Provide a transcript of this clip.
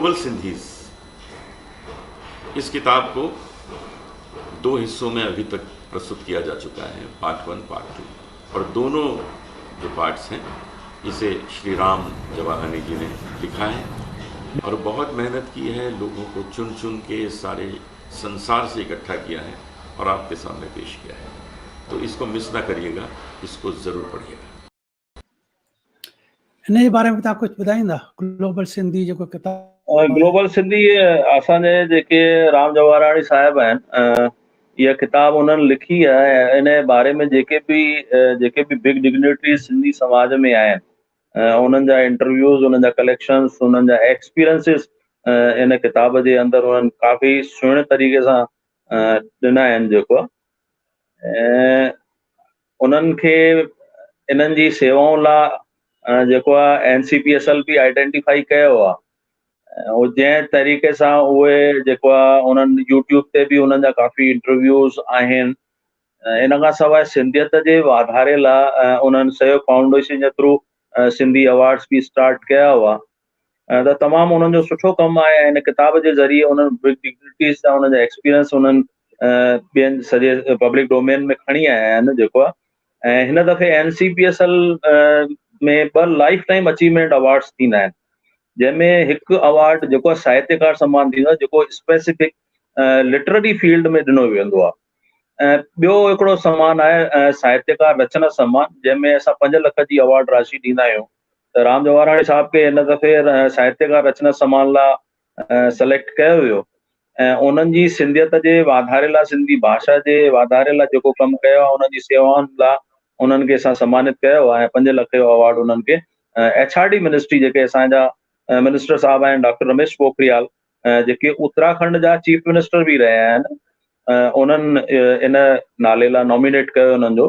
Global Sindhis, इस किताब को 2 हिस्सों में अभी तक प्रस्तुत किया जा चुका है, पार्ट 1 पार्ट 2, और दोनों जो पार्ट्स हैं इसे श्री राम जवाहनी जी ने लिखा है और बहुत मेहनत की है, लोगों को चुन चुन के सारे संसार से इकट्ठा किया है और आपके सामने पेश किया है। तो इसको मिस ना करिएगा, इसको ज़रूर पढ़िएगा। इन बारे में तव्हां कुझु ॿुधाईंदा? ग्लोबल सिंधी जेको किताब ग्लोबल सिंधी असांजे जेके राम जवाहराणी साहिब आहिनि, इहा किताब उन्हनि लिखी आहे ऐं इन बारे में जेके बि बिग डिग्निटरीज सिंधी समाज में आहिनि उन्हनि जा इंटरव्यूज़, उन्हनि जा कलेक्शंस, उन्हनि जा एक्सपीरियंसिस इन किताब जे अंदरि उन्हनि काफ़ी सुहिणे तरीक़े सां ॾिना आहिनि। जेको उन्हनि खे इन्हनि जी सेवाउनि लाइ जेको आहे NCPSL बि आइडेंटिफाई कयो आहे। जंहिं तरीक़े सां उहे जेको आहे उन्हनि यूट्यूब ते बि उन्हनि जा काफ़ी इंटरव्यूज़ आहिनि। इन खां सवाइ सिंधियत जे वाधारे लाइ उन्हनि सहयोग फाउंडेशन जे थ्रू सिंधी अवार्ड्स बि स्टार्ट कया हुआ। त तमामु उन्हनि जो सुठो कमु आहे। इन किताब जे ज़रिए उन्हनि बिग डिग्निटरीज़ जा उन्हनि जा एक्सपीरियंस उन्हनि ॿियनि सॼे पब्लिक डोमेन में खणी आया आहिनि। जेको आहे ऐं हिन दफ़े NCPSL में 2 लाइफ टाइम अचीवमेंट अवार्ड्स थींदा आहिनि, जंहिंमें हिकु अवार्ड जेको आहे साहित्यकार सम्मान थींदो आहे, जेको स्पेसिफिक लिटरेरी फील्ड में ॾिनो वेंदो आहे। ऐं ॿियो हिकिड़ो सम्मान आहे साहित्यकार रचना सम्मान, जंहिंमें असां 5 लख जी अवार्ड राशि ॾींदा आहियूं। त राम जवाहराणी साहब खे हिन दफ़े साहित्यकार रचना सम्मान लाइ सेलेक्ट कयो वियो ऐं उन्हनि जी सिंधियत जे वाधारे लाइ, सिंधी भाषा जे वाधारे लाइ जेको कमु कयो आहे, उन्हनि जी सेवाउनि लाइ उन्हनि खे असां सम्मानित कयो आहे। 5 लख जो अवार्ड उन्हनि खे HRD मिनिस्ट्री, जेके असांजा मिनिस्टर साहब आहिनि डॉक्टर रमेश पोखरियाल, जेके उत्तराखंड जा चीफ मिनिस्टर बि रहिया आहिनि, उन्हनि इन नाले लाइ नॉमिनेट कयो उन्हनि जो